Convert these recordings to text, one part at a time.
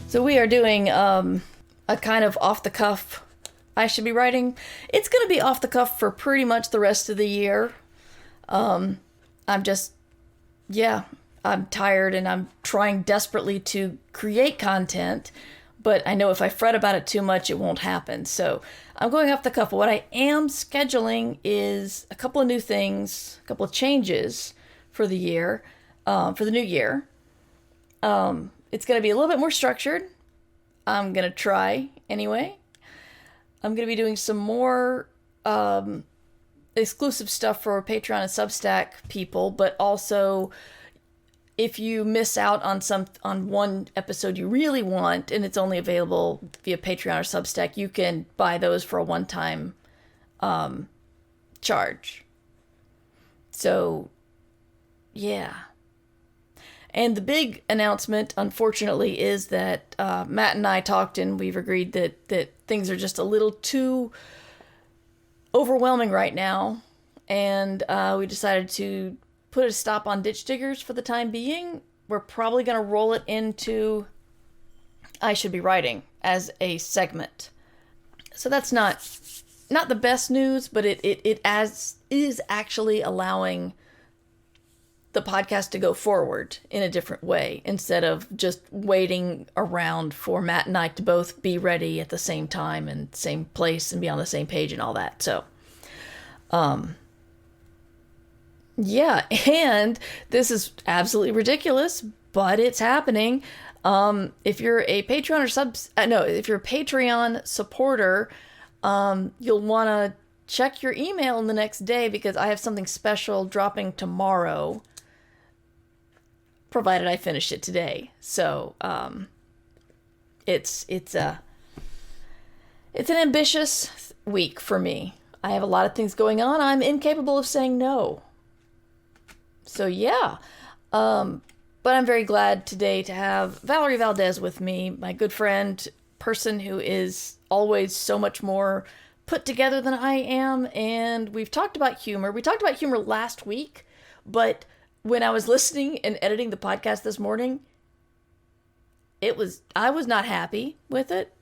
So we are doing a kind of off-the-cuff I should be writing. It's going to be off-the-cuff for pretty much the rest of the year. I'm tired and I'm trying desperately to create content, but I know if I fret about it too much, it won't happen. So I'm going off the cuff. What I am scheduling is a couple of new things, a couple of changes for the year, for the new year. It's going to be a little bit more structured. I'm going to try anyway. I'm going to be doing some more exclusive stuff for Patreon and Substack people, but also if you miss out on one episode you really want and it's only available via Patreon or Substack, you can buy those for a one-time charge. So, yeah. And the big announcement, unfortunately, is that Matt and I talked and we've agreed that things are just a little too overwhelming right now. And we decided to put a stop on Ditch Diggers for the time being. We're probably going to roll it into I Should Be Writing as a segment. So that's not the best news, but it is actually allowing the podcast to go forward in a different way instead of just waiting around for Matt and I to both be ready at the same time and same place and be on the same page and all that. So, yeah, and this is absolutely ridiculous, but it's happening. If you're a Patreon if you're a Patreon supporter, you'll want to check your email in the next day because I have something special dropping tomorrow, provided I finish it today. So, it's an ambitious week for me. I have a lot of things going on. I'm incapable of saying no. So yeah, but I'm very glad today to have Valerie Valdes with me, my good friend, person who is always so much more put together than I am, and we've talked about humor. We talked about humor last week, but when I was listening and editing the podcast this morning, I was not happy with it.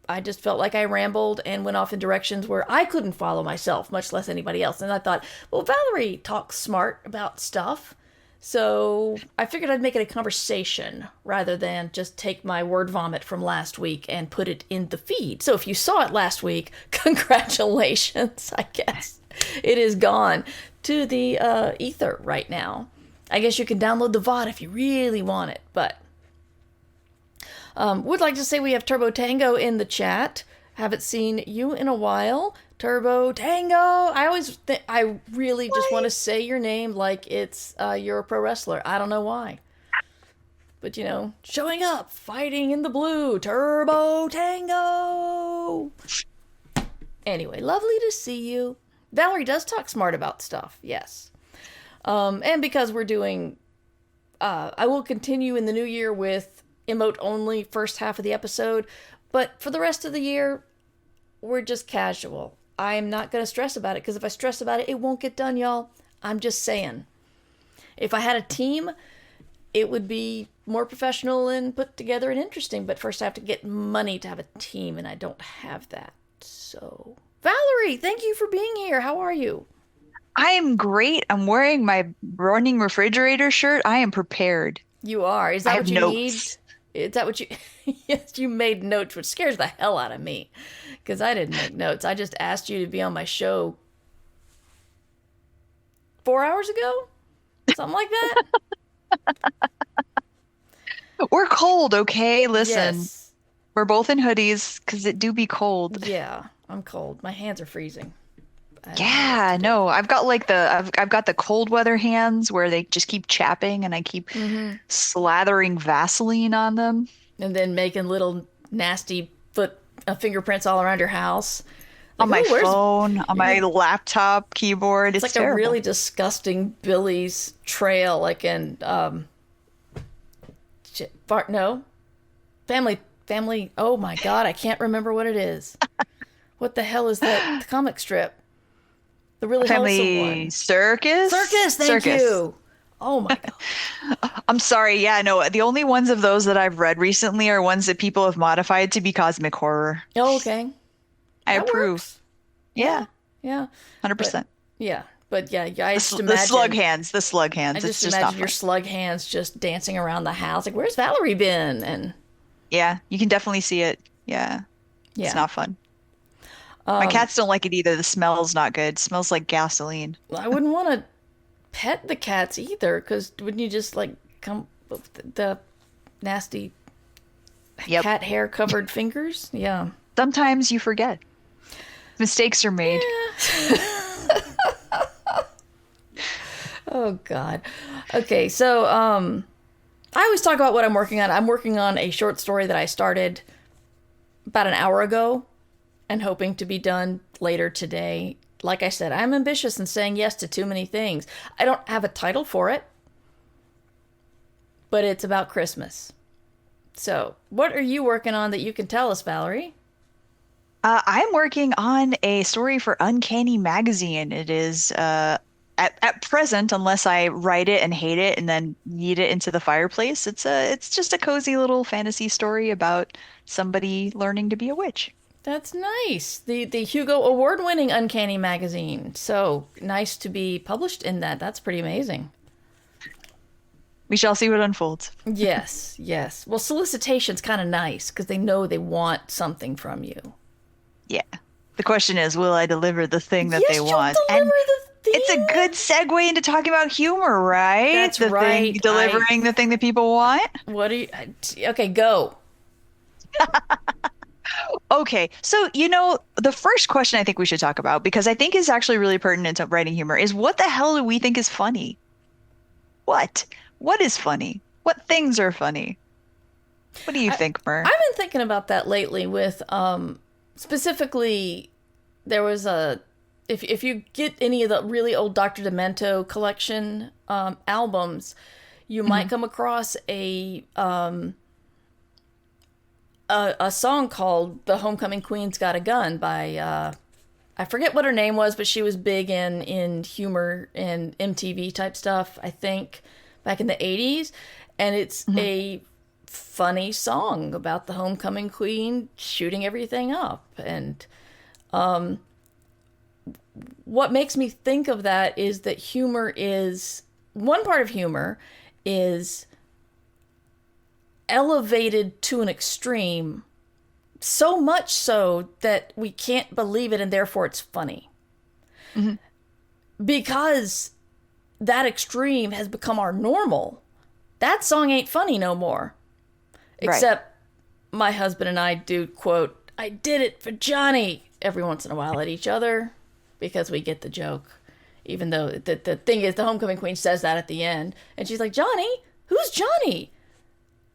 I just felt like I rambled and went off in directions where I couldn't follow myself, much less anybody else. And I thought, well, Valerie talks smart about stuff. So I figured I'd make it a conversation rather than just take my word vomit from last week and put it in the feed. So if you saw it last week, congratulations, I guess. It is gone to the ether right now. I guess you can download the VOD if you really want it, but would like to say we have Turbo Tango in the chat. Haven't seen you in a while. Turbo Tango! I really just want to say your name like it's you're a pro wrestler. I don't know why. But, showing up, fighting in the blue, Turbo Tango! Anyway, lovely to see you. Valerie does talk smart about stuff, yes. And because we're doing, I will continue in the new year with emote only first half of the episode, but for the rest of the year, we're just casual. I'm not going to stress about it, because if I stress about it, it won't get done, y'all. I'm just saying. If I had a team, it would be more professional and put together and interesting, but first I have to get money to have a team, and I don't have that. So, Valerie, thank you for being here. How are you? I am great. I'm wearing my running refrigerator shirt. I am prepared. You are. Is that what you need? Notes. Is that what you... Yes, you made notes, which scares the hell out of me. Because I didn't make notes. I just asked you to be on my show 4 hours ago? Something like that? We're cold, okay? Listen. Yes. We're both in hoodies because it do be cold. Yeah, I'm cold. My hands are freezing. Yeah, no. I've got I've got the cold weather hands where they just keep chapping and I keep slathering Vaseline on them. And then making little nasty fingerprints all around your house. On my phone, on my laptop keyboard. It's like terrible. A really disgusting Billy's trail, like in Family. Oh my God, I can't remember what it is. What the hell is that comic strip? The really Family wholesome one. Circus? Thank you. Oh my God. I'm sorry. Yeah, no, the only ones of those that I've read recently are ones that people have modified to be cosmic horror. Oh, okay. I That approve. works. Yeah. Yeah, Yeah. But 100%. yeah. But yeah, yeah, The slug hands, the slug I hands. It's just just not imagine your fun. slug hands just dancing around the house. Like, where's Valerie been? And Yeah, you can definitely see it. Yeah, it's yeah. not fun. My Um, cats don't like it either. The smell's not good. Smells like gasoline. I wouldn't want to pet the cats either, because wouldn't you just like come with the nasty Yep. cat hair covered fingers? Yeah. Sometimes you forget. Mistakes are made. Yeah. Oh God. Okay, so I always talk about what I'm working on. I'm working on a short story that I started about an hour ago and hoping to be done later today. Like I said, I'm ambitious and saying yes to too many things. I don't have a title for it, but it's about Christmas. So, what are you working on that you can tell us, Valerie? I'm working on a story for Uncanny Magazine. It is at present, unless I write it and hate it and then yeet it into the fireplace, it's just a cozy little fantasy story about somebody learning to be a witch. That's nice. The Hugo award-winning Uncanny magazine. So, nice to be published in that. That's pretty amazing. We shall see what unfolds. Yes, yes. Well, solicitation's kind of nice because they know they want something from you. Yeah. The question is, will I deliver the thing that Yes, they you'll want? And deliver the it's a thing. good segue into talking about humor, right? That's The thing, right. I. delivering the thing that people want. What are you? Okay, go. Okay, so the first question I think we should talk about, because I think is actually really pertinent to writing humor, is what the hell do we think is funny? What? What is funny? What things are funny? What do you I, think, Mer? I've been thinking about that lately with specifically there was a if you get any of the really old Dr. Demento collection albums, you might Mhm. come across a song called "The Homecoming Queen's Got a Gun" by I forget what her name was, but she was big in humor and MTV type stuff, I think, back in the 80s. And it's Mhm. a funny song about the homecoming queen shooting everything up. And what makes me think of that is that humor is one part of humor is elevated to an extreme, so much so that we can't believe it and therefore it's funny. Mhm. Because that extreme has become our normal. That song ain't funny no more. Right. Except my husband and I do quote, "I did it for Johnny," every once in a while at each other because we get the joke. Even though the thing is, the homecoming queen says that at the end. And she's like, "Johnny? Who's Johnny?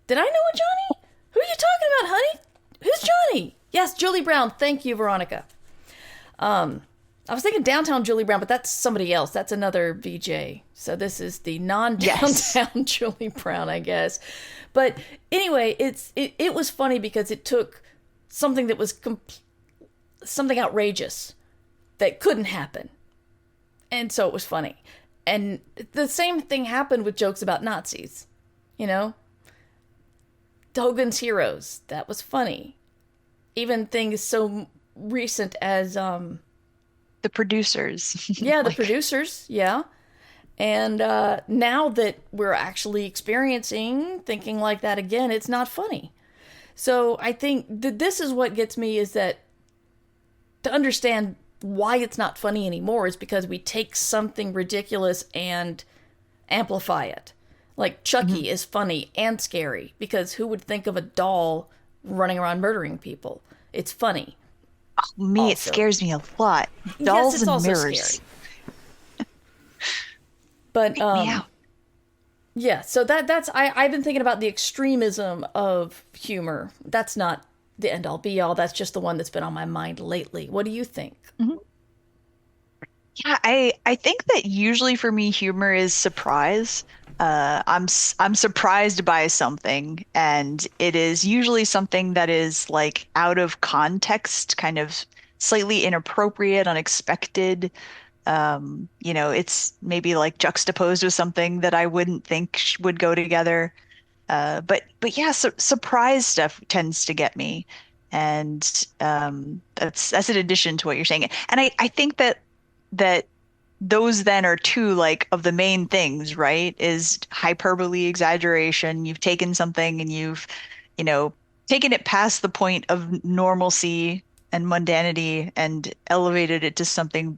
Did I know a Johnny? Who are you talking about, honey? Who's Johnny?" Yes, Julie Brown. Thank you, Veronica. I was thinking downtown Julie Brown, but that's somebody else. That's another VJ. So this is the Yes. non-downtown Julie Brown, I guess. But anyway, it was funny because it took something that was something outrageous that couldn't happen, and so it was funny. And the same thing happened with jokes about Nazis. You know, Hogan's Heroes. That was funny. Even things so recent as The producers. yeah, the Like, producers, yeah. And now that we're actually experiencing thinking like that again, it's not funny. So I think that this is what gets me is that to understand why it's not funny anymore is because we take something ridiculous and amplify it. Like mhm. Chucky is funny and scary because who would think of a doll running around murdering people? It's funny Me, it also. scares me a lot. Yes, Dolls it's and also scary. mirrors But freak me out. yeah, so that's I've been thinking about the extremism of humor. That's not the end all be all. That's just the one that's been on my mind lately. What do you think? Mhm. Yeah, I think that usually for me, humor is surprise. I'm surprised by something, and it is usually something that is like out of context, kind of slightly inappropriate, unexpected. It's maybe like juxtaposed with something that I wouldn't think would go together. But yeah, surprise stuff tends to get me, and that's in addition to what you're saying. And I think that those then are two like of the main things, right? Is hyperbole, exaggeration. You've taken something and you've, you know, taken it past the point of normalcy and mundanity and elevated it to something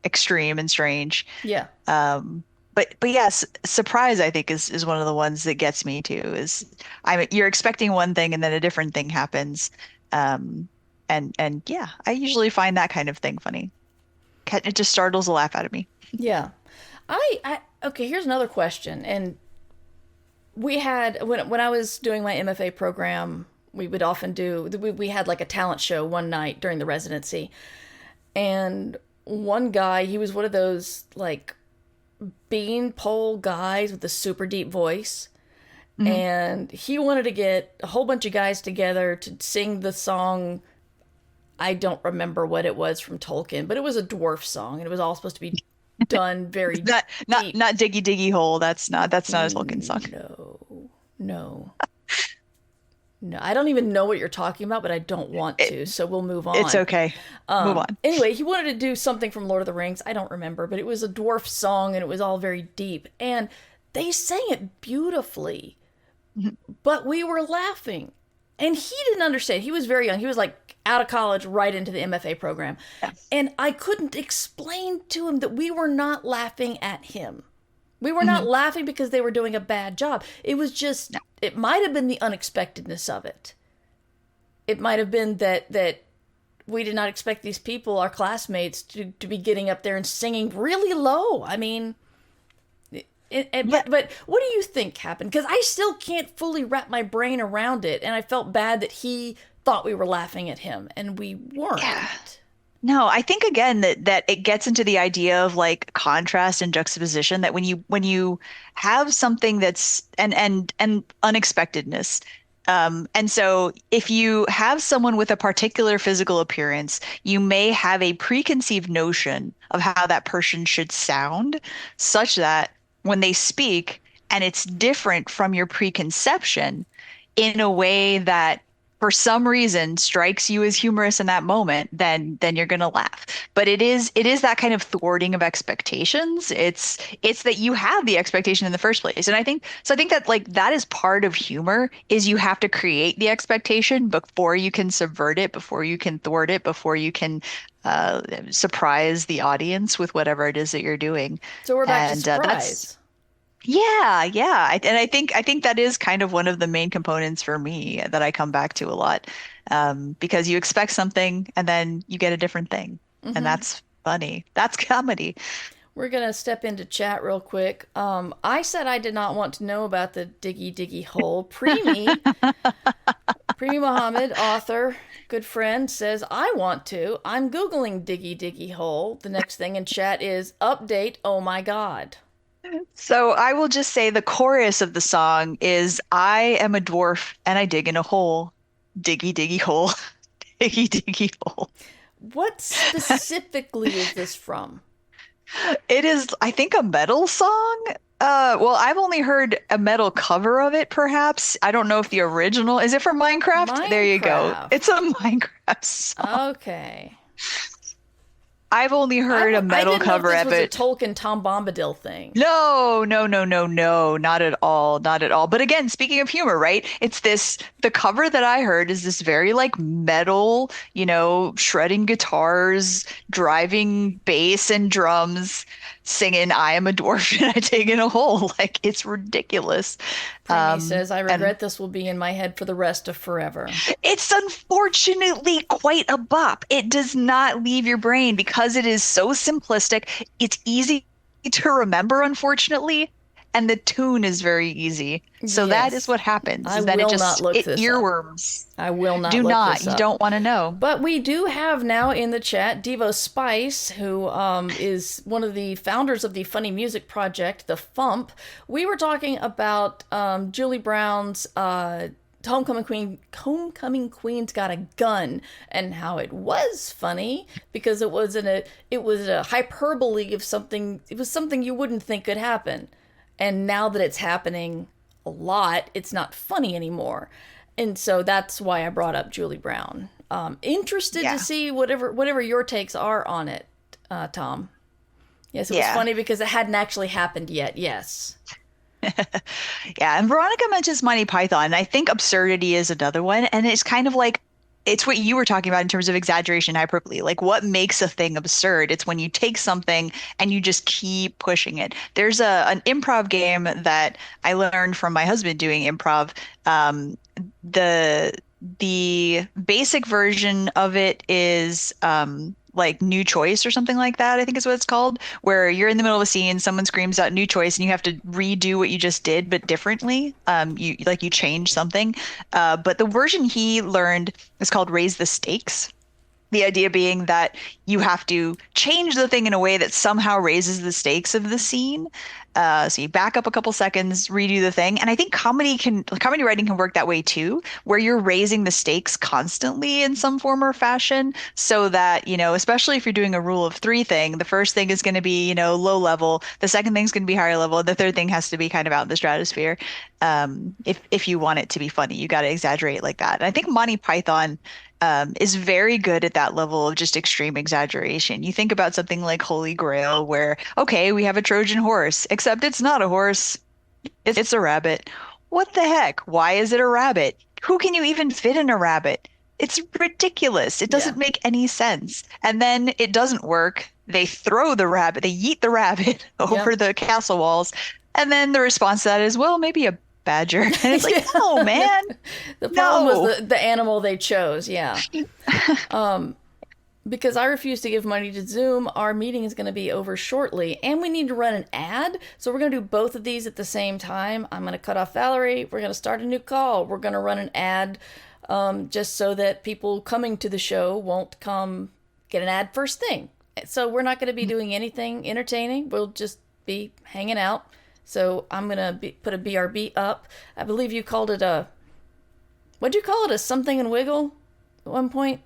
extreme and strange. Yeah. But yes, surprise I think is one of the ones that gets me too. Is you're expecting one thing and then a different thing happens. And yeah, I usually find that kind of thing funny. It just startles a laugh out of me. Yeah. Okay, here's another question. And we had, when I was doing my MFA program, we would often we had like a talent show one night during the residency. And one guy, he was one of those like beanpole guys with a super deep voice. Mhm. And he wanted to get a whole bunch of guys together to sing the song. I don't remember what it was from Tolkien, but it was a dwarf song, and it was all supposed to be done very Not deep. not Diggy Diggy Hole. That's not a Tolkien song. No, no, no. I don't even know what you're talking about, but I don't want It, to, so we'll move it's on. okay. Move on. Anyway, he wanted to do something from Lord of the Rings. I don't remember, but it was a dwarf song, and it was all very deep, and they sang it beautifully, Mhm. but we were laughing. And he didn't understand. He was very young. He was like out of college, right into the MFA program. Yeah. And I couldn't explain to him that we were not laughing at him. We were not Mhm. laughing because they were doing a bad job. It was just, No. it might have been the unexpectedness of it. It might have been that we did not expect these people, our classmates, to be getting up there and singing really low. I mean, Yeah. but what do you think happened? Because I still can't fully wrap my brain around it, and I felt bad that he thought we were laughing at him, and we Yeah. weren't. No, I think again that it gets into the idea of like contrast and juxtaposition that when you have something that's and unexpectedness. And so if you have someone with a particular physical appearance, you may have a preconceived notion of how that person should sound, such that when they speak and it's different from your preconception in a way that for some reason strikes you as humorous in that moment, then you're gonna laugh. But it is that kind of thwarting of expectations. It's that you have the expectation in the first place. And I think so. I think that like that is part of humor is you have to create the expectation before you can subvert it, before you can thwart it, before you can surprise the audience with whatever it is that you're doing. So we're back to And that's surprise. yeah, yeah. And I think that is kind of one of the main components for me that I come back to a lot. Because you expect something and then you get a different thing. And that's funny. That's comedy. We're gonna step into chat real quick. I said I did not want to know about the Diggy Diggy Hole. Preemi Muhammad, author, good friend, says I want to. I'm googling Diggy Diggy Hole. The next thing in chat is update. Oh my god. So I will just say the chorus of the song is I am a dwarf and I dig in a hole. Diggy diggy hole. Diggy diggy hole. What specifically is this from? It is, I think, a metal song. Well, I've only heard a metal cover of it, perhaps. I don't know if the original is it from Minecraft? There you go. It's Minecraft. a Minecraft song. Okay. I've only heard a I metal didn't know if cover this of was a it. Tolkien Tom Bombadil thing. No, no, no, no, no, not at all, not at all. But again, speaking of humor, right? The cover that I heard is this very like metal, shredding guitars, driving bass and drums, singing I am a dwarf and I dig in a hole. Like it's ridiculous. Preemi says, I And regret this will be in my head for the rest of forever. it's unfortunately quite a bop. It does not leave your brain because it is so simplistic. It's easy to remember, unfortunately, and the tune is very easy. So that is Yes. what happens, I is that it will not just look it this up. earworms. I will not Do look not. this You up. don't want to know. But we do have now in the chat Devo Spice, who is one of the founders of the Funny Music Project, the FUMP. We were talking about Julie Brown's Homecoming Queen's got a gun, and how it was funny because it was a hyperbole of something. It was something you wouldn't think could happen, and now that it's happening a lot, it's not funny anymore. And so that's why I brought up Julie Brown. Interested Yeah. to see whatever your takes are on it, Tom. Yes, it was Yeah. funny because it hadn't actually happened yet. Yes. Yeah, and Veronica mentions Monty Python, and I think absurdity is another one. And it's kind of like it's what you were talking about in terms of exaggeration, hyperbole. Like what makes a thing absurd? It's when you take something and you just keep pushing it. There's a an improv game that I learned from my husband doing improv. Um, the the basic version of it is like new choice or something like that, I think is what it's called, where you're in the middle of a scene, someone screams out new choice, and you have to redo what you just did, but differently. You change something. But the version he learned is called Raise the Stakes. The idea being that you have to change the thing in a way that somehow raises the stakes of the scene. So you back up a couple seconds, redo the thing. And I think comedy writing can work that way too, where you're raising the stakes constantly in some form or fashion so that, especially if you're doing a rule of three thing, the first thing is going to be, low level. The second thing is going to be higher level. The third thing has to be kind of out in the stratosphere. If you want it to be funny, you got to exaggerate like that. And I think Monty Python is very good at that level of just extreme exaggeration. You think about something like Holy Grail, where, okay, we have a Trojan horse, except it's not a horse, it's a rabbit. What the heck? Why is it a rabbit? Who can you even fit in a rabbit? It's ridiculous. It Yeah. doesn't make any sense. And then it doesn't work. They throw the rabbit, they yeet the rabbit Yep. over the castle walls. And then the response to that is, well, maybe a badger. And it's like, Yeah. no, man, The problem was no. the animal they chose. Yeah. Because I refuse to give money to Zoom, our meeting is going to be over shortly, and we need to run an ad. So we're going to do both of these at the same time. I'm going to cut off Valerie. We're going to start a new call. We're going to run an ad, just so that people coming to the show won't come get an ad first thing. So we're not going to be doing anything entertaining. We'll just be hanging out. So I'm going to put a BRB up. I believe you called it what'd you call it? A something and wiggle at one point?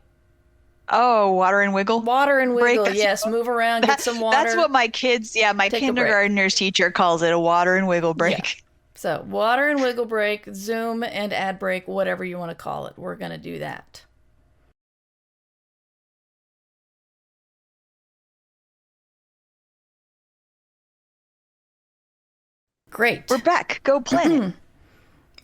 Oh, water and wiggle Water and break. wiggle, yes. Move around, get some That's water, what my kids, yeah, my take a break. kindergartner's teacher calls it, a water and wiggle Yeah. break. So, water and wiggle break, Zoom and ad break, whatever you want to call it. We're going to do that. We're Great. back. Go planet.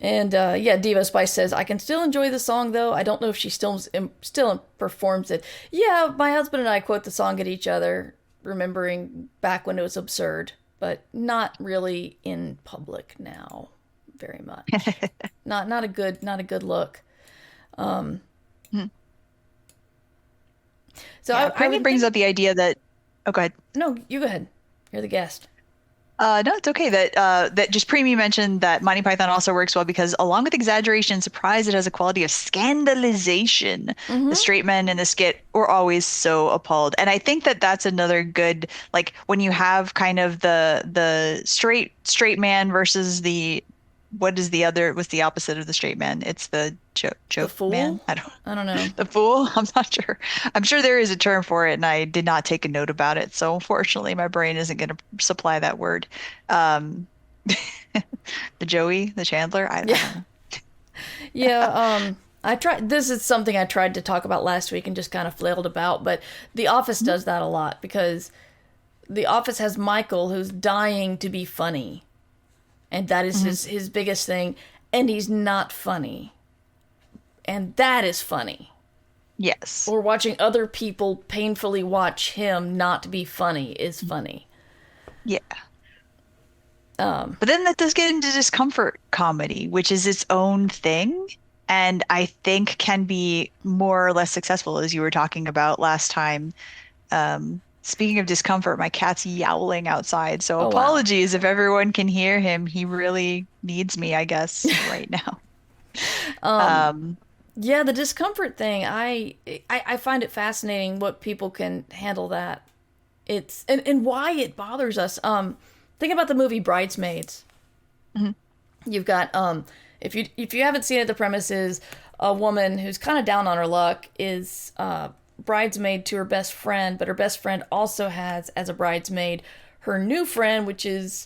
And yeah, Diva Spice says, I can still enjoy the song though. I don't know if she still performs it. Yeah, my husband and I quote the song at each other, remembering back when it was absurd, but not really in public now very much. Not a good look. Mhm. So Yeah, I Primi would brings think up the idea that, oh, go ahead. no, you go ahead. You're the guest. No, it's okay that just Primi mentioned that Monty Python also works well because along with exaggeration, surprise, it has a quality of scandalization. The Mm-hmm. straight men in the skit were always so appalled, and I think that that's another good like when you have kind of the straight man versus the what is the other what's the opposite of the straight man? It's the The joke man. fool? I don't I don't know. the fool. I'm not sure. I'm sure there is a term for it, and I did not take a note about it. So unfortunately, my brain isn't going to supply that word. Um, the Joey, the Chandler. I Yeah. don't know. Yeah, I tried this is something I tried to talk about last week and just kind of flailed about, but The Office does that a lot because The Office has Michael who's dying to be funny. And that is Mhm. his biggest thing, and he's not funny. And that is funny. Yes. Or watching other people painfully watch him not be funny is funny. Yeah. Um, But then that does get into discomfort comedy, which is its own thing, and I think can be more or less successful, as you were talking about last time. Speaking of discomfort, my cat's yowling outside, so oh wow. apologies if everyone can hear him. He really needs me, I guess, right now. Um, Um, yeah, the discomfort thing, I find it fascinating what people can handle that. It's and why it bothers us. Think about the movie Bridesmaids. mhm, You've got if you haven't seen it, the premise is a woman who's kind of down on her luck is bridesmaid to her best friend, but her best friend also has as a bridesmaid her new friend, which is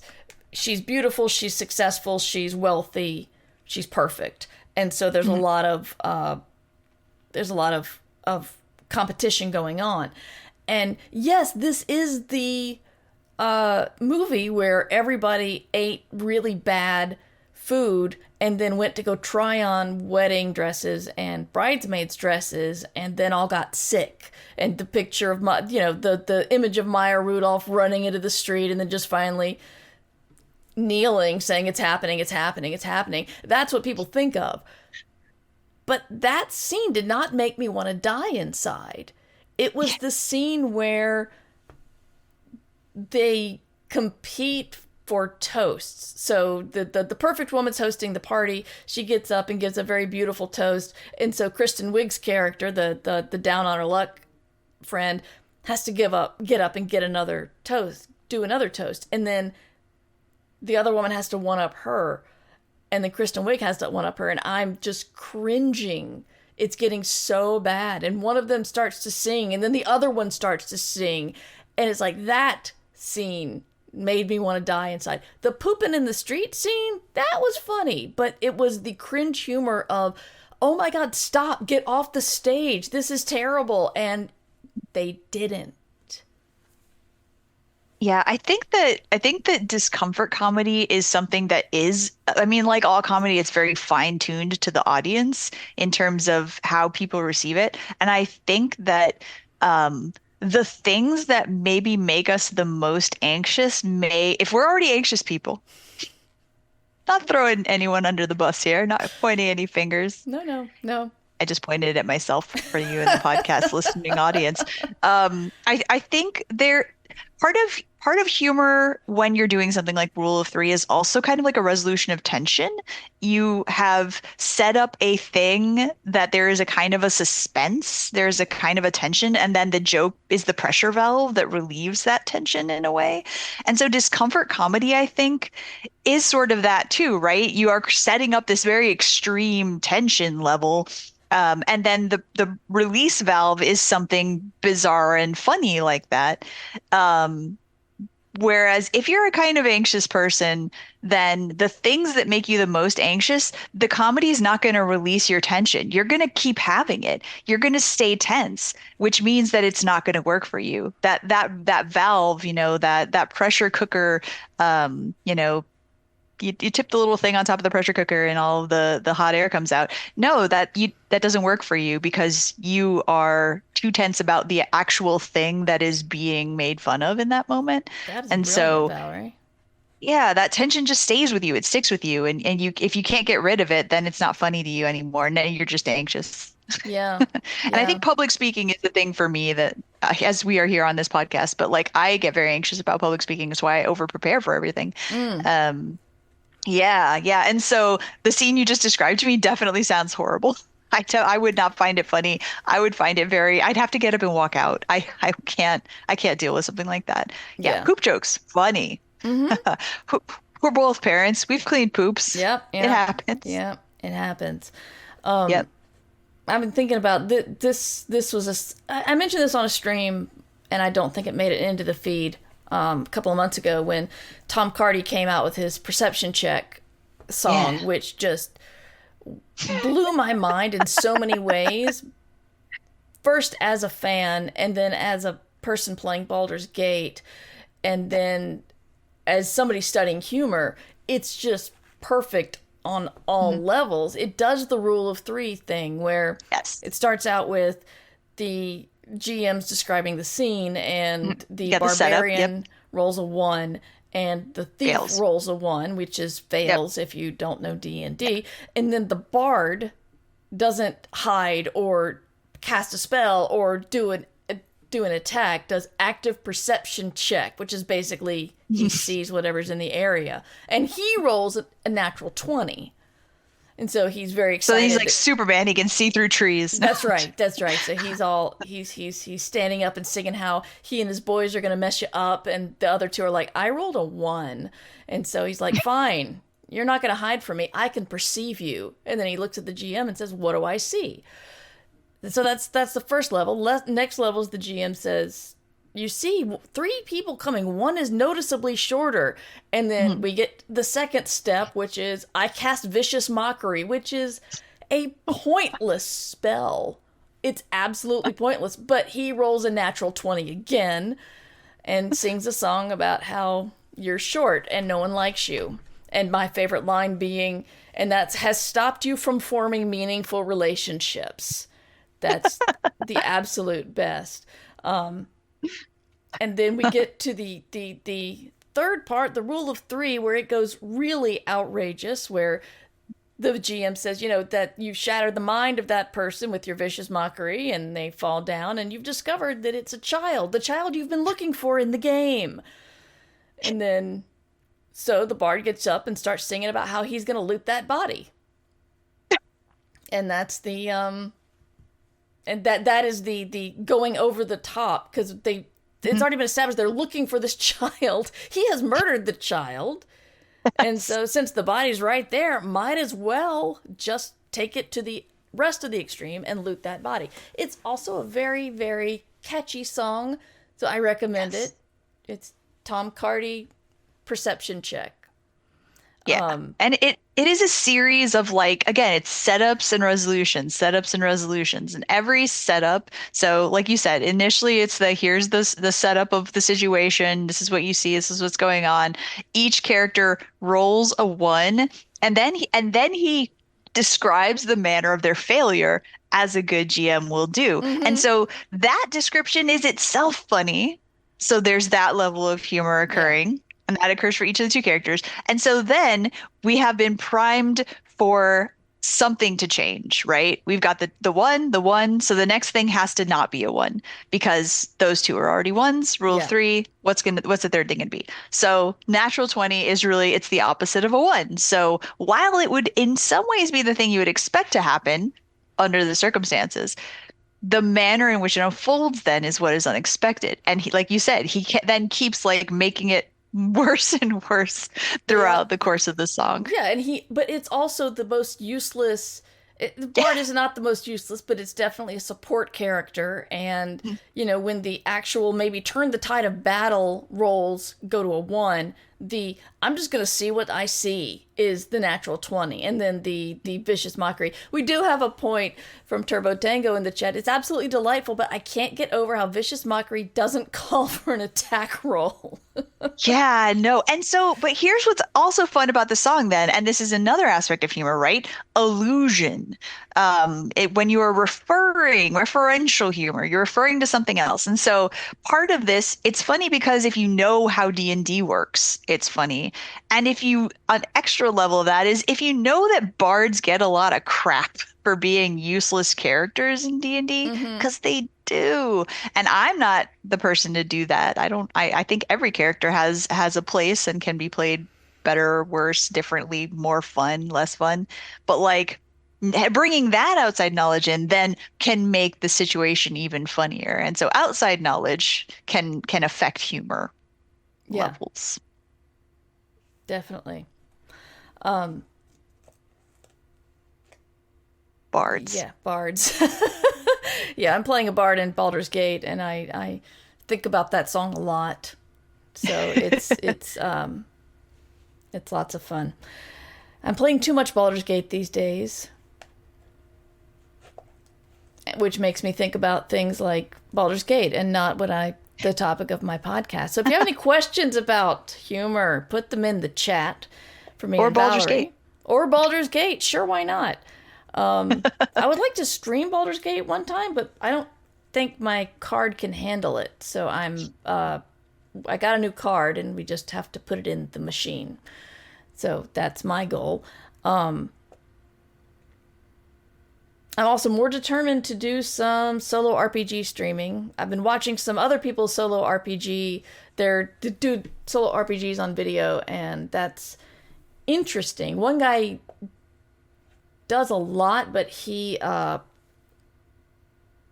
she's beautiful, she's successful, she's wealthy, she's perfect, and so there's a lot of competition going on. And yes, this is the movie where everybody ate really bad food and then went to go try on wedding dresses and bridesmaids dresses and then all got sick. And the picture of the image of Maya Rudolph running into the street and then just finally kneeling saying it's happening, it's happening, it's happening. That's what people think of. But that scene did not make me want to die inside. It was the scene where they compete for toasts. So the perfect woman's hosting the party. She gets up and gives a very beautiful toast. And so Kristen Wiig's character, the down on her luck friend, has to get up and get another toast, do another toast. And then the other woman has to one up her. And then Kristen Wiig has to one up her. And I'm just cringing. It's getting so bad. And one of them starts to sing. And then the other one starts to sing. And it's like that scene made me want to die inside. The pooping in the street scene, that was funny. But it was the cringe humor of, oh my God, stop, get off the stage. This is terrible. And they didn't. Yeah, I think that discomfort comedy is something that is, I mean, like all comedy, it's very fine-tuned to the audience in terms of how people receive it. And I think that the things that maybe make us the most anxious if we're already anxious people, not throwing anyone under the bus here, not pointing any fingers. No. I just pointed at myself for you in the podcast listening audience. I think part of humor when you're doing something like Rule of Three is also kind of like a resolution of tension. You have set up a thing that there is a kind of a suspense, there's a kind of a tension, and then the joke is the pressure valve that relieves that tension in a way. And so discomfort comedy, I think, is sort of that too, right? You are setting up this very extreme tension level. And then the release valve is something bizarre and funny like that. Whereas if you're a kind of anxious person, then the things that make you the most anxious, the comedy is not going to release your tension. You're going to keep having it. You're going to stay tense, which means that it's not going to work for you. That valve, that pressure cooker, you tip the little thing on top of the pressure cooker and all of the hot air comes out. No, that doesn't work for you because you are too tense about the actual thing that is being made fun of in that moment. That is And brilliant, so, Valerie. yeah, that tension just stays with you. It sticks with you. And if you can't get rid of it, then it's not funny to you anymore. And then you're just anxious. Yeah. And I think public speaking is the thing for me that, as we are here on this podcast, but like I get very anxious about public speaking. That's why I over prepare for everything. Yeah. And so the scene you just described to me definitely sounds horrible. I would not find it funny. I would find it I'd have to get up and walk out. I can't deal with something like that. Yeah. Yeah. Poop jokes, funny. We're both parents. We've cleaned poops. Yep. It happens. Yep. It happens. Yep. I've been thinking about this. This was I mentioned this on a stream, and I don't think it made it into the feed a couple of months ago when Tom Cardy came out with his Perception Check song, which just blew my mind in so many ways. First as a fan, and then as a person playing Baldur's Gate, and then as somebody studying humor, it's just perfect on all levels. It does the Rule of Three thing where it starts out with the GM's describing the scene and the barbarian rolls a 1 and the thief rolls a 1, which is fails if you don't know D&D. And then the bard doesn't hide or cast a spell or do an attack, does active perception check, which is basically he sees whatever's in the area. And he rolls a natural 20. And so he's very excited. So he's like Superman. He can see through trees. That's right. So he's standing up and singing how he and his boys are going to mess you up. And the other two are like, I rolled a 1. And so he's like, fine, You're not going to hide from me. I can perceive you. And then he looks at the GM and says, what do I see? So that's the first level. Next level is the GM says, you see 3 people coming. One is noticeably shorter. And then we get the second step, which is I cast Vicious Mockery, which is a pointless spell. It's absolutely pointless. But he rolls a natural 20 again and sings a song about how you're short and no one likes you. And my favorite line being, and that has stopped you from forming meaningful relationships. That's the absolute best. And then we get to the third part, the rule of 3, where it goes really outrageous, where the GM says, that you've shattered the mind of that person with your vicious mockery, and they fall down, and you've discovered that it's a child, the child you've been looking for in the game. And then, so the bard gets up and starts singing about how he's going to loot that body. And that's the, and that is the going over the top, because it's already been established they're looking for this child. He has murdered the child. And so since the body's right there, might as well just take it to the rest of the extreme and loot that body. It's also a very, very catchy song, so I recommend it. It's Tom Cardy, Perception Check. Yeah. And it is a series of, like, again, it's setups and resolutions, and every setup. So like you said, initially it's here's the setup of the situation. This is what you see. This is what's going on. Each character rolls a 1, and then he describes the manner of their failure, as a good GM will do. And so that description is itself funny. So there's that level of humor occurring. Yeah. And that occurs for each of the 2 characters. And so then we have been primed for something to change, right? We've got the 1. So the next thing has to not be a 1, because those 2 are already 1s. Rule of 3, what's the third thing gonna be? So natural 20 is really, it's the opposite of a 1. So while it would in some ways be the thing you would expect to happen under the circumstances, the manner in which it unfolds then is what is unexpected. And he, like you said, he then keeps like making it worse and worse throughout the course of the song. Yeah, but it's also the most useless. The Bard is not the most useless, but it's definitely a support character. And, when the actual maybe turn the tide of battle rolls go to a 1, I'm just going to see what I see is the natural 20. And then the vicious mockery. We do have a point from Turbo Tango in the chat. It's absolutely delightful, but I can't get over how vicious mockery doesn't call for an attack roll. Yeah, no. And so, but here's what's also fun about the song then, and this is another aspect of humor, right? Allusion. When you are referential humor, you're referring to something else. And so part of this, it's funny because if you know how D&D works, it's funny. And an extra level of that is if you know that bards get a lot of crap for being useless characters in D&D, because they do. And I'm not the person to do that. I think every character has a place and can be played better, worse, differently, more fun, less fun. But like bringing that outside knowledge in then can make the situation even funnier. And so outside knowledge can affect humor levels. Definitely. Bards. Yeah, bards. Yeah, I'm playing a bard in Baldur's Gate, and I think about that song a lot. So it's lots of fun. I'm playing too much Baldur's Gate these days, which makes me think about things like Baldur's Gate and not the topic of my podcast. So if you have any questions about humor, put them in the chat for me or Baldur's Gate. Or Baldur's Gate. Sure, why not? I would like to stream Baldur's Gate one time, but I don't think my card can handle it. So I got a new card, and we just have to put it in the machine. So that's my goal. I'm also more determined to do some solo RPG streaming. I've been watching some other people's solo RPG. They do solo RPGs on video, and that's interesting. One guy does a lot, but I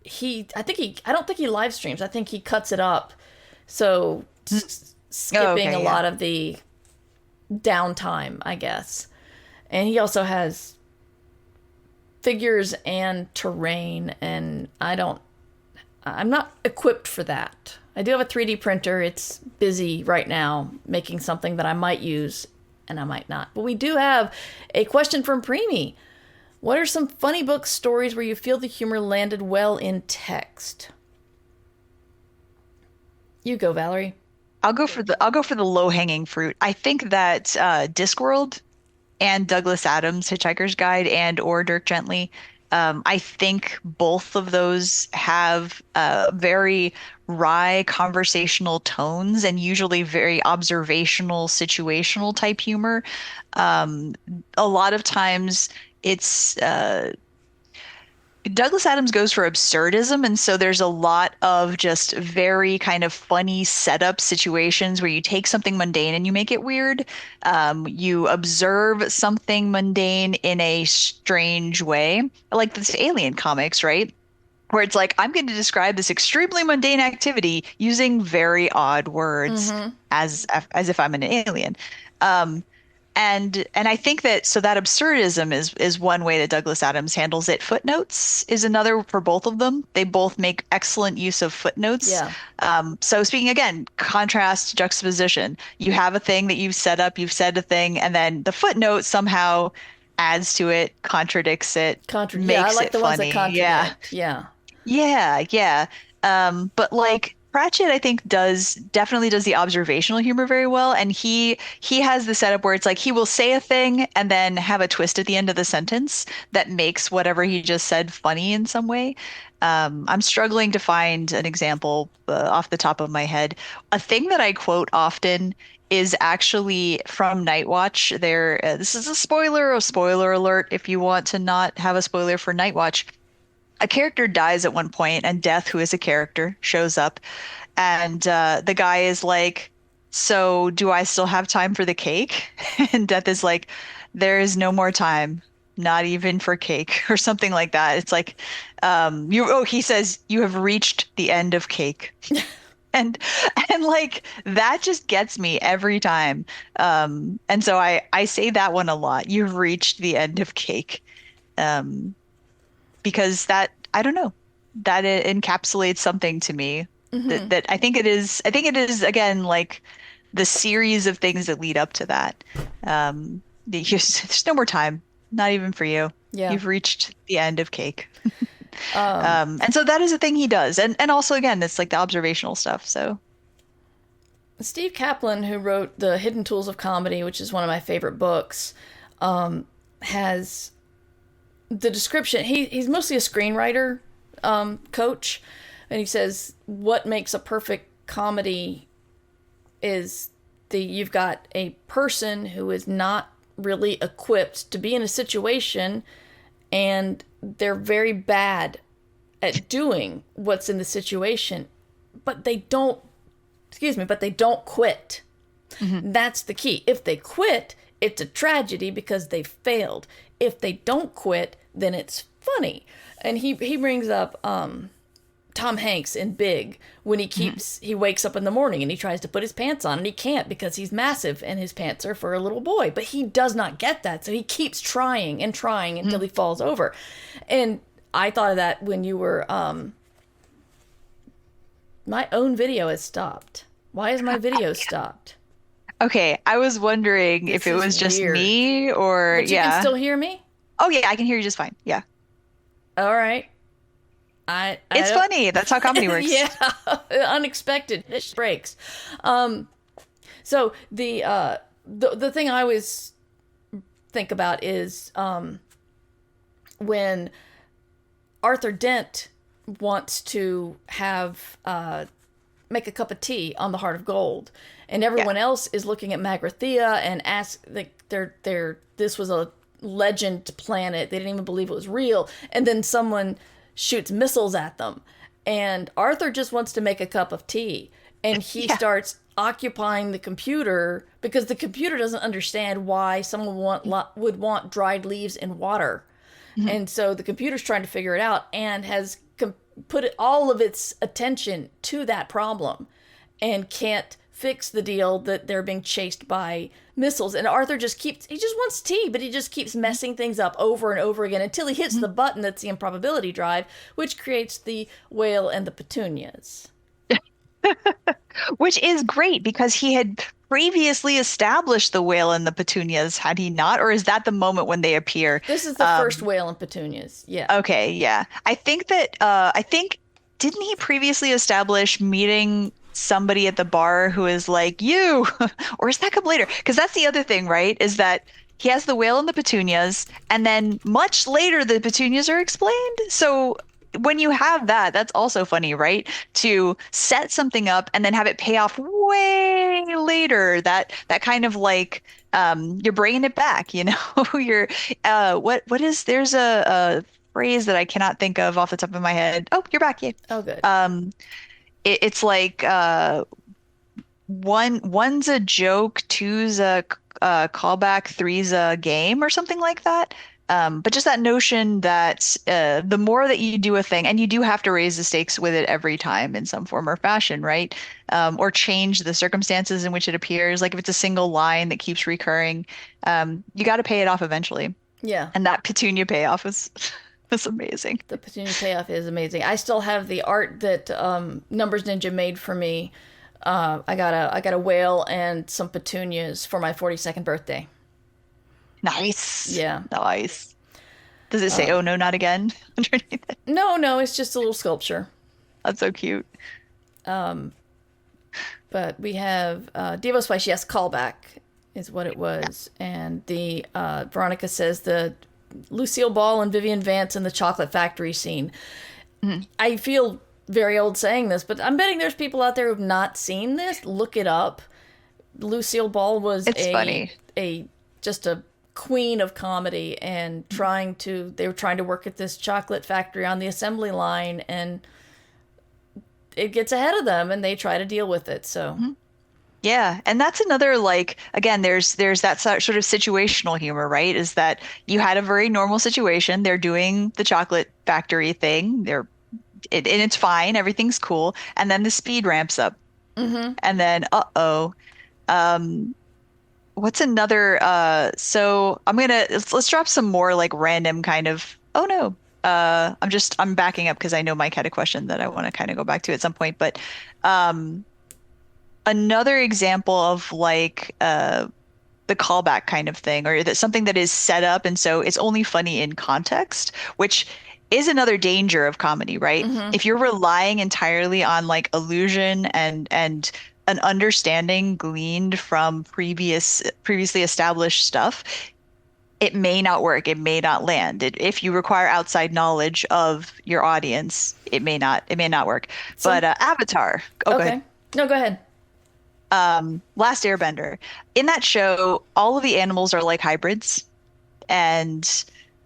don't think he live streams. I think he cuts it up. So skipping a lot of the downtime, I guess. And he also has figures and terrain, and I'm not equipped for that. I do have a 3D printer. It's busy right now making something that I might use and I might not. But we do have a question from Preemie. What are some funny book stories where you feel the humor landed well in text? You go, Valerie. I'll go for the low-hanging fruit. I think that Discworld and Douglas Adams' Hitchhiker's Guide and or Dirk Gently, I think both of those have very wry conversational tones and usually very observational, situational type humor. A lot of times it's Douglas Adams goes for absurdism, and so there's a lot of just very kind of funny setup situations where you take something mundane and you make it weird. You observe something mundane in a strange way, like this Alien comics, right? Where it's like, I'm going to describe this extremely mundane activity using very odd words as if I'm an alien. Um, and I think that so that absurdism is one way that Douglas Adams handles it. Footnotes is another for both of them. They both make excellent use of footnotes. Yeah. So speaking again, contrast, juxtaposition. You have a thing that you've set up, you've said a thing, and then the footnote somehow adds to it, contradicts it, Yeah, I makes like it the ones that funny. contradict. Yeah. Yeah. But like Pratchett, I think definitely does the observational humor very well, and he has the setup where it's like he will say a thing and then have a twist at the end of the sentence that makes whatever he just said funny in some way. I'm struggling to find an example off the top of my head. A thing that I quote often is actually from Night Watch. This is a spoiler alert if you want to not have a spoiler for Night Watch. A character dies at one point, and Death, who is a character, shows up, and the guy is like, "So, do I still have time for the cake?" And Death is like, "There is no more time, not even for cake," or something like that. It's like, he says, "You have reached the end of cake." And like that just gets me every time. And so I say that one a lot. You've reached the end of cake. Because that I don't know that it encapsulates something to me that I think it is again like the series of things that lead up to that. There's no more time, not even for you. Yeah. You've reached the end of cake. And so that is a thing he does, and also again it's like the observational stuff. So Steve Kaplan, who wrote The Hidden Tools of Comedy, which is one of my favorite books, has the description. He's mostly a screenwriter coach, and he says what makes a perfect comedy is you've got a person who is not really equipped to be in a situation, and they're very bad at doing what's in the situation, but they don't quit. That's the key. If they quit, it's a tragedy because they failed. If they don't quit, then it's funny. And he brings up Tom Hanks in Big when he wakes up in the morning and he tries to put his pants on and he can't because he's massive and his pants are for a little boy. But he does not get that, so he keeps trying and trying until he falls over. And I thought of that when you were my own video has stopped. Why is my video stopped? okay, I was wondering if it was just weird. me or But you can still hear me? Oh yeah, I can hear you just fine. Yeah. All right. It's funny. That's how comedy works. Yeah, unexpected breaks. So the thing I always think about is when Arthur Dent wants to have make a cup of tea on the Heart of Gold, and everyone else is looking at Magrathea and ask this was a legend planet. They didn't even believe it was real, and then someone shoots missiles at them, and Arthur just wants to make a cup of tea, and he starts occupying the computer because the computer doesn't understand why someone would want dried leaves in water. And so the computer's trying to figure it out and has put all of its attention to that problem and can't fix the deal that they're being chased by missiles. And Arthur he just wants tea, but he just keeps messing things up over and over again until he hits the button that's the improbability drive, which creates the whale and the petunias. Which is great because he had previously established the whale and the petunias, had he not? Or is that the moment when they appear? This is the first whale and petunias. Yeah. Okay, yeah. I think didn't he previously establish meeting somebody at the bar who is like you? Or is that come later? Because that's the other thing, right? Is that he has the whale and the petunias, and then much later the petunias are explained. So when you have that, that's also funny, right? To set something up and then have it pay off way later. That kind of like you're bringing it back, you know? You're what is there's a phrase that I cannot think of off the top of my head. Oh, you're back, yay. Oh, good. It's like one's a joke, two's a callback, three's a game, or something like that. But just that notion that the more that you do a thing, and you do have to raise the stakes with it every time in some form or fashion, right? Or change the circumstances in which it appears. Like if it's a single line that keeps recurring, you got to pay it off eventually. Yeah. And that Petunia payoff was was amazing. The petunia payoff is amazing. I still have the art that Numbers Ninja made for me. I got a whale and some petunias for my 42nd birthday. Nice. Yeah. Nice. Does it say, "Oh no, not again" underneath it? No, it's just a little sculpture. That's so cute. But we have Devo Spice, yes, callback is what it was. And the Veronica says the Lucille Ball and Vivian Vance in the chocolate factory scene. I feel very old saying this, but I'm betting there's people out there who've not seen this. Look it up. Lucille Ball was funny. Just a queen of comedy, and they were trying to work at this chocolate factory on the assembly line, and it gets ahead of them and they try to deal with it. So Yeah, and that's another like again, there's that sort of situational humor, right? Is that you had a very normal situation. They're doing the chocolate factory thing. And it's fine, everything's cool, and then the speed ramps up, and then what's another? So let's drop some more like random kind of. Oh no, I'm backing up because I know Mike had a question that I want to kind of go back to at some point, but another example of like the callback kind of thing, or that something that is set up and so it's only funny in context, which is another danger of comedy, right? If you're relying entirely on like illusion and an understanding gleaned from previously established stuff, it may not work. It may not land. If you require outside knowledge of your audience, it may not work. But Avatar. Oh, okay. go ahead. No, go ahead. Last Airbender. In that show, all of the animals are like hybrids. And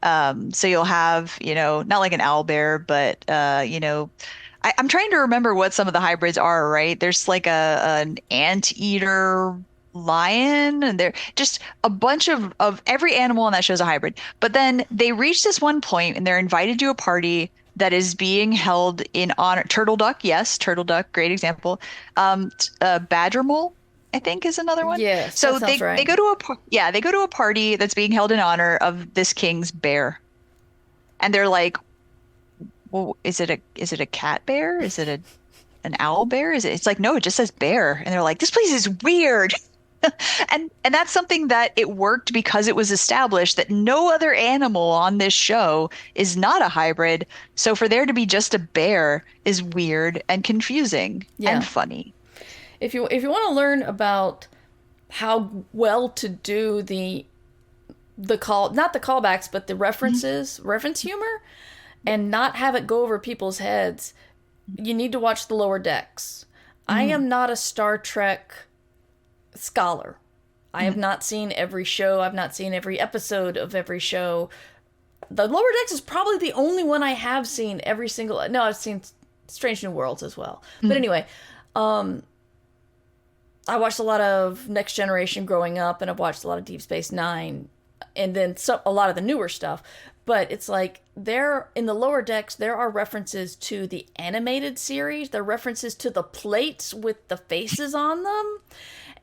so you'll have, not like an owl bear, but I'm trying to remember what some of the hybrids are, right? There's like an anteater lion, and they're just a bunch of every animal on that show is a hybrid. But then they reach this one point and they're invited to a party that is being held in honor. Turtle duck, yes, turtle duck, great example. Badger mole, I think, is another one. Yes, so that sounds right. they go to a party that's being held in honor of this king's bear, and they're like, well, is it a cat bear? Is it an owl bear? It's like, no, it just says bear, and they're like, this place is weird. And that's something that it worked because it was established that no other animal on this show is not a hybrid. So for there to be just a bear is weird and confusing and funny. If you want to learn about how well to do not the callbacks, but the references, reference humor, and not have it go over people's heads, you need to watch The Lower Decks. I am not a Star Trek scholar. I have not seen every show. I've not seen every episode of every show. The Lower Decks is probably the only one I have seen every single... No, I've seen Strange New Worlds as well. But anyway, I watched a lot of Next Generation growing up, and I've watched a lot of Deep Space Nine, and then a lot of the newer stuff. But it's like there in the lower decks there are references to the animated series, there are references to the plates with the faces on them.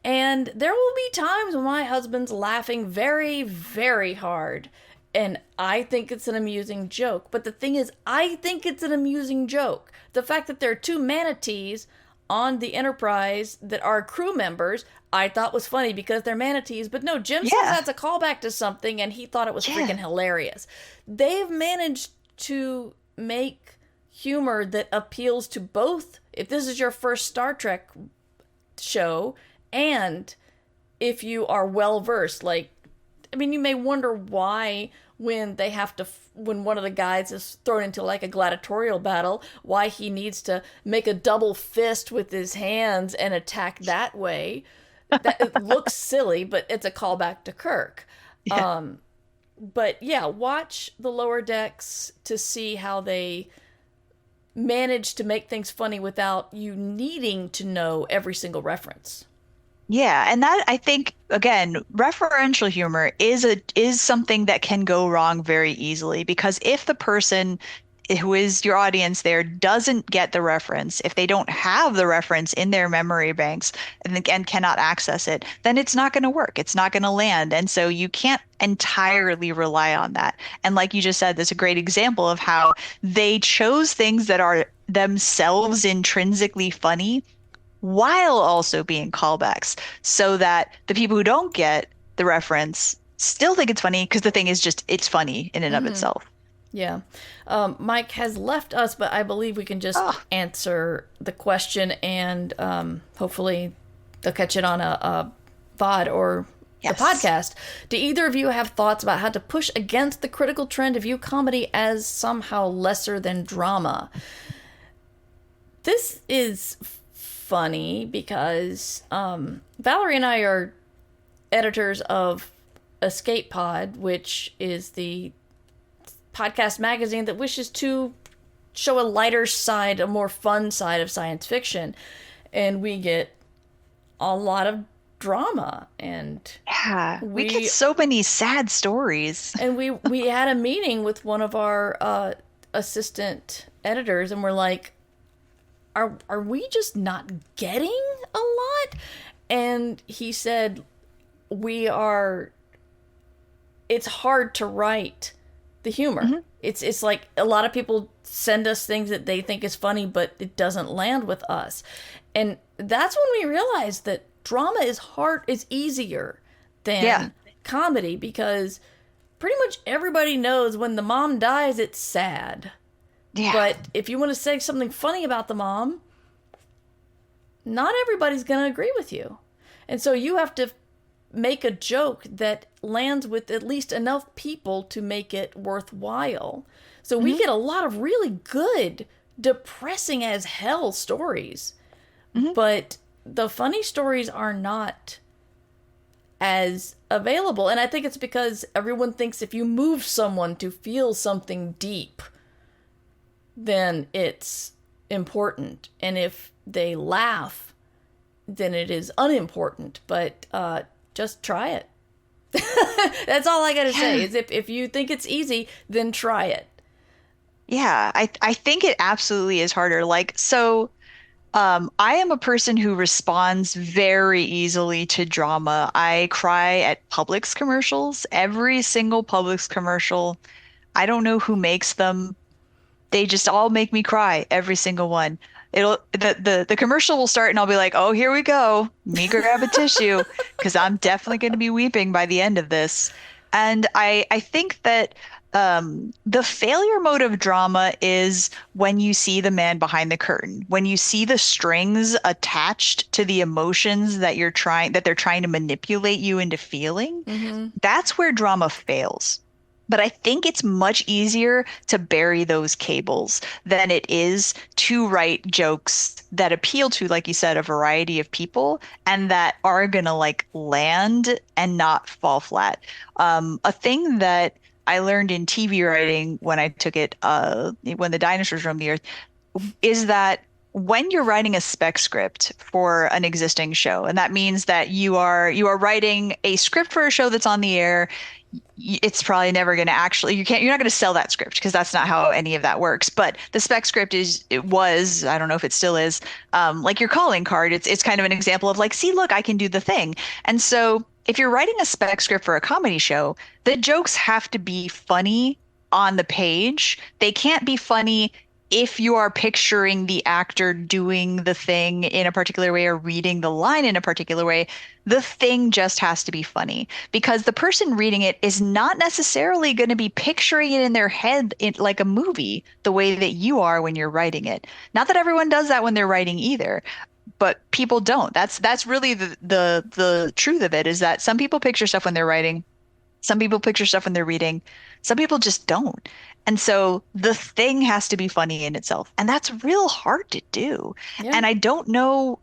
And there will be times when my husband's laughing very, very hard. And I think it's an amusing joke. But the thing is, I think it's an amusing joke. The fact that there are two manatees on the Enterprise that are crew members, I thought was funny because they're manatees. But no, Jim says Yeah. that's a callback to something and he thought it was Yeah. freaking hilarious. They've managed to make humor that appeals to both. If this is your first Star Trek show, and if you are well versed, like, I mean, you may wonder why when they have to, when one of the guys is thrown into like a gladiatorial battle, why he needs to make a double fist with his hands and attack that way. That it looks silly, but it's a callback to Kirk. Yeah. But yeah, watch the lower decks to see how they manage to make things funny without you needing to know every single reference. Yeah, and that I think again, referential humor is something that can go wrong very easily because if the person who is your audience there doesn't get the reference, if they don't have the reference in their memory banks and cannot access it, then it's not going to work. It's not going to land. And so you can't entirely rely on that. And like you just said, that's a great example of how they chose things that are themselves intrinsically funny while also being callbacks so that the people who don't get the reference still think it's funny because the thing is just it's funny in and of Mm-hmm. itself. Yeah. Mike has left us, but I believe we can just Oh, answer the question and hopefully they'll catch it on a VOD or the yes. podcast. Do either of you have thoughts about how to push against the critical trend to view comedy as somehow lesser than drama? This is funny because Valerie and I are editors of Escape Pod, which is the podcast magazine that wishes to show a lighter side, a more fun side of science fiction. And we get a lot of drama Yeah, we get we so many sad stories. we had a meeting with one of our assistant editors and we're like, are we just not getting a lot? And he said, we are, it's hard to write the humor. Mhm. It's like a lot of people send us things that they think is funny, but it doesn't land with us. And that's when we realized that drama is easier Yeah, than comedy because pretty much everybody knows when the mom dies, it's sad. yeah, But if you want to say something funny about the mom, not everybody's going to agree with you. And so you have to make a joke that lands with at least enough people to make it worthwhile. So we hmm get a lot of really good, depressing as hell stories. hmm But the funny stories are not as available. And I think it's because everyone thinks if you move someone to feel something deep, then it's important. And if they laugh, then it is unimportant. But just try it. That's all I gotta say. yeah, Is if you think it's easy, then try it. yeah. I think it absolutely is harder. Like so. I am a person who responds very easily to drama. I cry at Publix commercials. Every single Publix commercial. I don't know who makes them. They just all make me cry, every single one. The commercial will start and I'll be like, "Oh, here we go. Me grab a tissue because I'm definitely going to be weeping by the end of this." And I think that the failure mode of drama is when you see the man behind the curtain, when you see the strings attached to the emotions that they're trying to manipulate you into feeling. Mm-hmm. That's where drama fails. But I think it's much easier to bury those cables than it is to write jokes that appeal to, like you said, a variety of people and that are gonna like land and not fall flat. A thing that I learned in TV writing when I took it, when the dinosaurs roamed the earth, is that when you're writing a spec script for an existing show, and that means that you are writing a script for a show that's on the air, it's probably never going to actually you're not going to sell that script because that's not how any of that works. But the spec script I don't know if it still is, like your calling card. It's kind of an example of like, see, look, I can do the thing. And so if you're writing a spec script for a comedy show, the jokes have to be funny on the page. They can't be funny if you are picturing the actor doing the thing in a particular way or reading the line in a particular way. The thing just has to be funny because the person reading it is not necessarily going to be picturing it in their head like a movie the way that you are when you're writing it. Not that everyone does that when they're writing either, but people don't. That's really the truth of it, is that some people picture stuff when they're writing, some people picture stuff when they're reading, some people just don't. And so the thing has to be funny in itself. And that's real hard to do. Yeah. And I don't know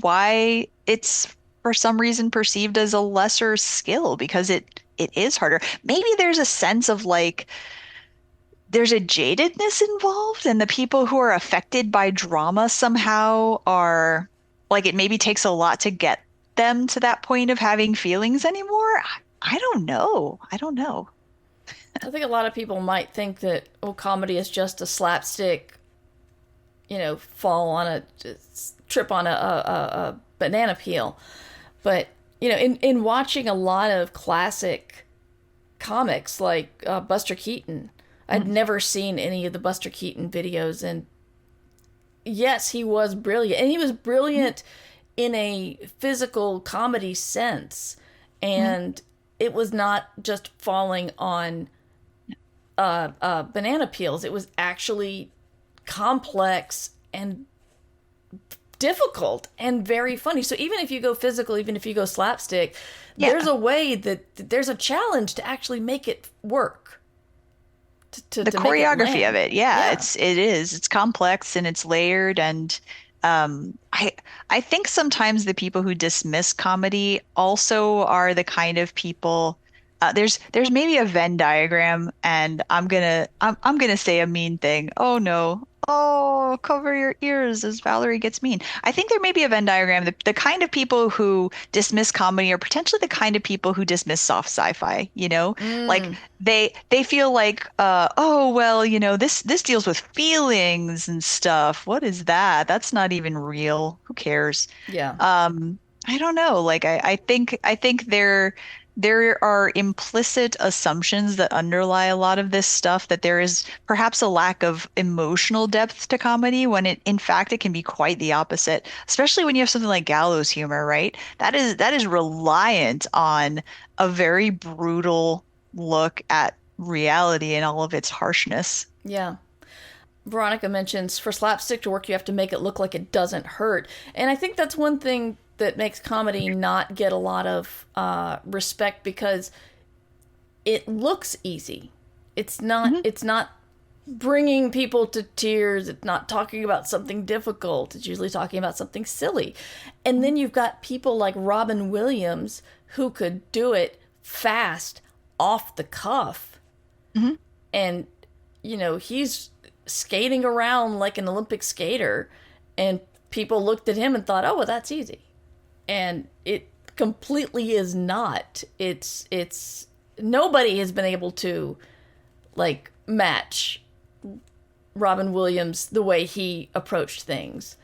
why it's for some reason perceived as a lesser skill, because it is harder. Maybe there's a sense of like there's a jadedness involved, and the people who are affected by drama somehow are like, it maybe takes a lot to get them to that point of having feelings anymore. I don't know. I don't know. I think a lot of people might think that, oh, comedy is just a slapstick, fall on trip on a banana peel. But, in watching a lot of classic comics like Buster Keaton, I'd never seen any of the Buster Keaton videos. And yes, he was brilliant. And he was brilliant in a physical comedy sense. And it was not just falling on banana peels. It was actually complex and difficult and very funny. So even if you go physical, even if you go slapstick, there's a way there's a challenge to actually make it work. The To make it choreography of land. it, it's complex and it's layered. And I think sometimes the people who dismiss comedy also are the kind of people. There's maybe a Venn diagram, and I'm gonna say a mean thing. Oh no. Oh, cover your ears as Valerie gets mean. I think there may be a Venn diagram. The kind of people who dismiss comedy are potentially the kind of people who dismiss soft sci-fi, Like Mm, they feel like, oh well, this deals with feelings and stuff. What is that? That's not even real. Who cares? yeah. I don't know. Like I think there are implicit assumptions that underlie a lot of this stuff, that there is perhaps a lack of emotional depth to comedy when in fact it can be quite the opposite, especially when you have something like gallows humor, right? That is reliant on a very brutal look at reality and all of its harshness. Yeah. Veronica mentions for slapstick to work, you have to make it look like it doesn't hurt. And I think that's one thing that makes comedy not get a lot of respect, because it looks easy. It's not. Hmm. It's not bringing people to tears. It's not talking about something difficult. It's usually talking about something silly. And then you've got people like Robin Williams who could do it fast, off the cuff, Hmm. and he's skating around like an Olympic skater, and people looked at him and thought, "Oh, well, that's easy," and it completely is not. It's nobody has been able to like match Robin Williams the way he approached things.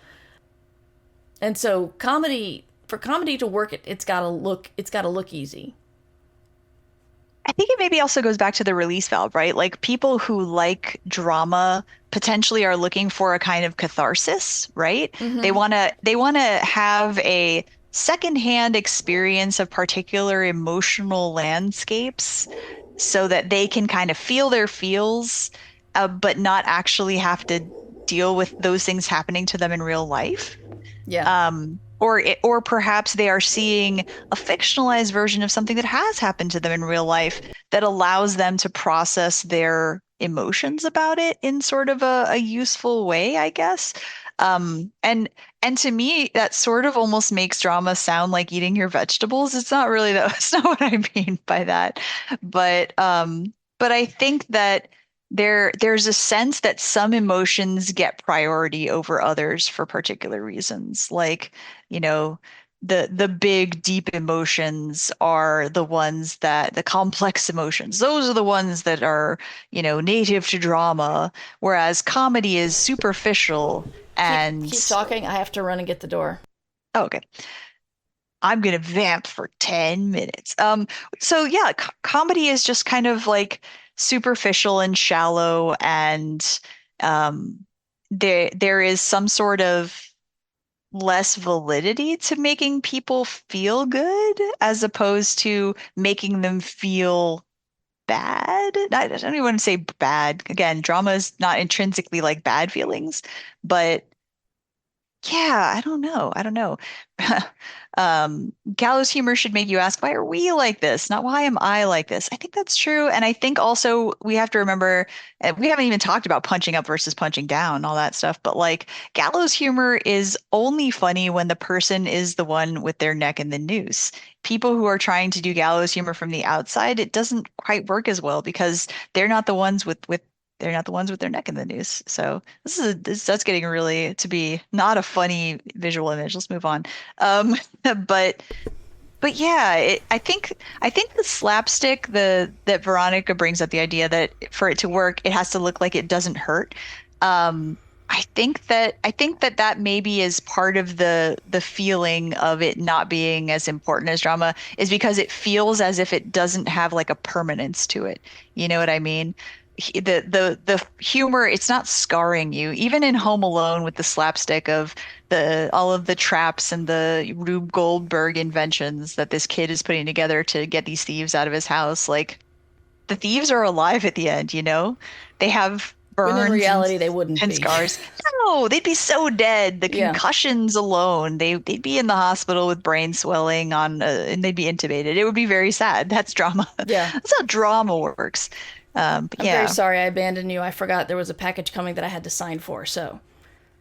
And so for comedy to work, it's got to look easy. I think it maybe also goes back to the release valve, right? Like people who like drama potentially are looking for a kind of catharsis, right? They Mhm. want to they want to have a secondhand experience of particular emotional landscapes so that they can kind of feel their feels, but not actually have to deal with those things happening to them in real life. Yeah. Or perhaps they are seeing a fictionalized version of something that has happened to them in real life that allows them to process their emotions about it in sort of a useful way, I guess. And to me, that sort of almost makes drama sound like eating your vegetables. It's not really that. That's not what I mean by that. But I think that there's a sense that some emotions get priority over others for particular reasons. Like, you know, the big deep emotions are the ones that the complex emotions. Those are the ones that are, native to drama, whereas comedy is superficial Keep and talking. I have to run and get the door. oh, okay. I'm gonna vamp for 10 minutes. So yeah, comedy is just kind of like superficial and shallow, and um, there is some sort of less validity to making people feel good as opposed to making them feel bad. I don't even want to say bad. Again, drama is not intrinsically like bad feelings, but yeah, I don't know. I don't know. Gallows humor should make you ask, why are we like this? Not why am I like this? I think that's true. And I think also we have to remember, we haven't even talked about punching up versus punching down, all that stuff, but like gallows humor is only funny when the person is the one with their neck in the noose. People who are trying to do gallows humor from the outside, it doesn't quite work as well because they're not the ones with they're not the ones with their neck in the noose. So that's getting really to be not a funny visual image. Let's move on. Um, but but yeah, I think the slapstick that Veronica brings up the idea that for it to work, it has to look like it doesn't hurt. Um, I think that maybe is part of the feeling of it not being as important as drama is because it feels as if it doesn't have like a permanence to it. You know what I mean? The humor, it's not scarring you. Even in Home Alone with the slapstick of the all of the traps and the Rube Goldberg inventions that this kid is putting together to get these thieves out of his house, like the thieves are alive at the end, you know? They have When in burns reality, they wouldn't and be. scars. No, they'd be so dead. The Yeah. concussions alone, they'd be in the hospital with brain swelling and they'd be intubated. It would be very sad. That's drama. Yeah. That's how drama works. But I'm very yeah. sorry I abandoned you. I forgot there was a package coming that I had to sign for. So,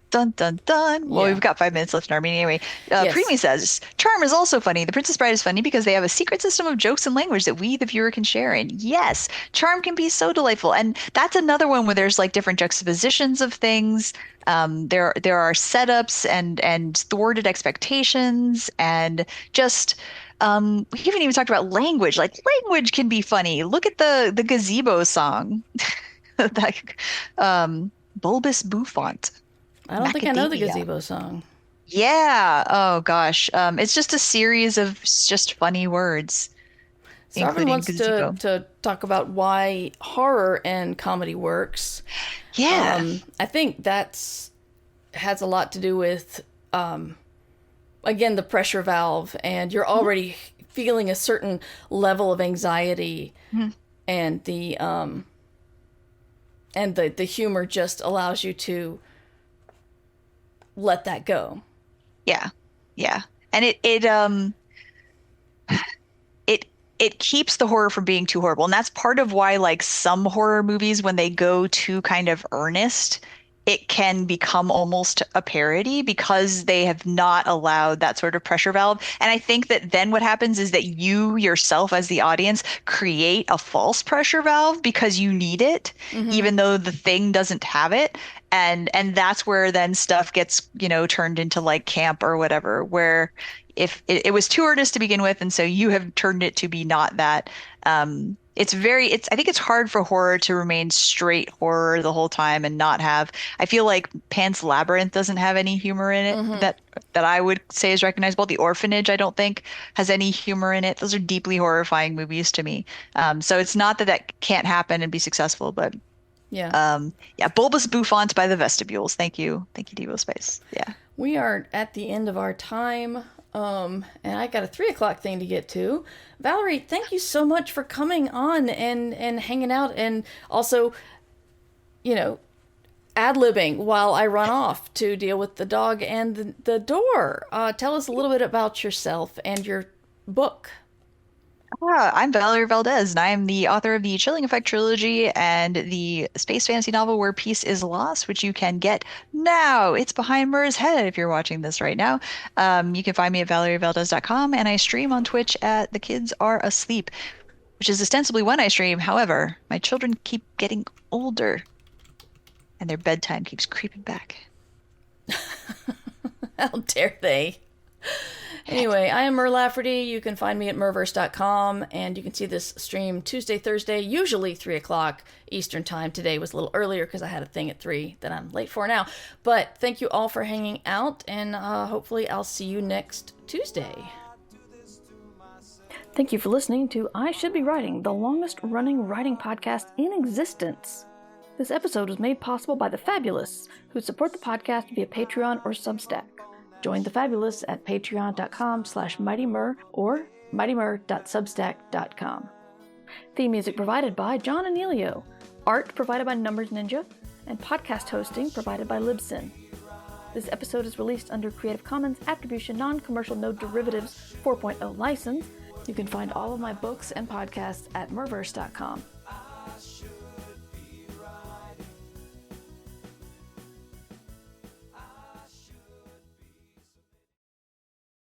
Dun dun dun. Well, yeah. we've got 5 minutes left in our meeting anyway. Yes. Preemie says, Charm is also funny. The Princess Bride is funny because they have a secret system of jokes and language that we, the viewer, can share. And yes, Charm can be so delightful. And that's another one where there's like different juxtapositions of things. There are setups and thwarted expectations and just we haven't even talked about language. Like language can be funny. Look at the gazebo song. Like bulbous bouffant. I don't think I know the Macadamia. gazebo song. Yeah. Oh gosh. It's just a series of just funny words, Sarvin including wants to gazebo. to talk about why horror and comedy works. Yeah. I think that's has a lot to do with again the pressure valve, and you're already feeling a certain level of anxiety, Mhm. and the humor just allows you to let that go. Yeah. Yeah. And it it keeps the horror from being too horrible. And that's part of why like some horror movies when they go too kind of earnest, it can become almost a parody because they have not allowed that sort of pressure valve. And I think that then what happens is that you yourself as the audience create a false pressure valve because you need it, Mm-hmm. even though the thing doesn't have it. And that's where then stuff gets, turned into like camp or whatever, where if it was too earnest to begin with, and so you have turned it to be not that. I think it's hard for horror to remain straight horror the whole time and not have. I feel like Pan's Labyrinth doesn't have any humor in it Mm-hmm. that I would say is recognizable. The Orphanage, I don't think, has any humor in it. Those are deeply horrifying movies to me. So it's not that that can't happen and be successful, but Yeah. yeah, Bulbous Bouffant by the Vestibules. Thank you, Devo Space. Yeah. We are at the end of our time, and I got a 3 o'clock thing to get to. Valerie, thank you so much for coming on and hanging out, and also, you know, ad-libbing while I run off to deal with the dog and the door. Tell us a little bit about yourself and your book. I'm Valerie Valdes, and I am the author of the Chilling Effect trilogy and the space fantasy novel Where Peace is Lost, which you can get now. It's behind Murr's head if you're watching this right now. You can find me at valerievaldes.com, and I stream on Twitch at The Kids Are Asleep. which is ostensibly when I stream. However, my children keep getting older and their bedtime keeps creeping back. How dare they? Anyway, I am Mer Lafferty. You can find me at merverse.com, and you can see this stream Tuesday, Thursday, usually 3 o'clock Eastern Time. Today was a little earlier because I had a thing at 3 that I'm late for now. But thank you all for hanging out, and hopefully I'll see you next Tuesday. Thank you for listening to I Should Be Writing, the longest-running writing podcast in existence. This episode was made possible by the Fabulous, who support the podcast via Patreon or Substack. Join the Fabulous at patreon.com/mightymur or mightymur.substack.com. Theme music provided by John Anelio, art provided by Numbers Ninja, and podcast hosting provided by Libsyn. This episode is released under Creative Commons Attribution Non-Commercial No Derivatives 4.0 license. You can find all of my books and podcasts at merverse.com.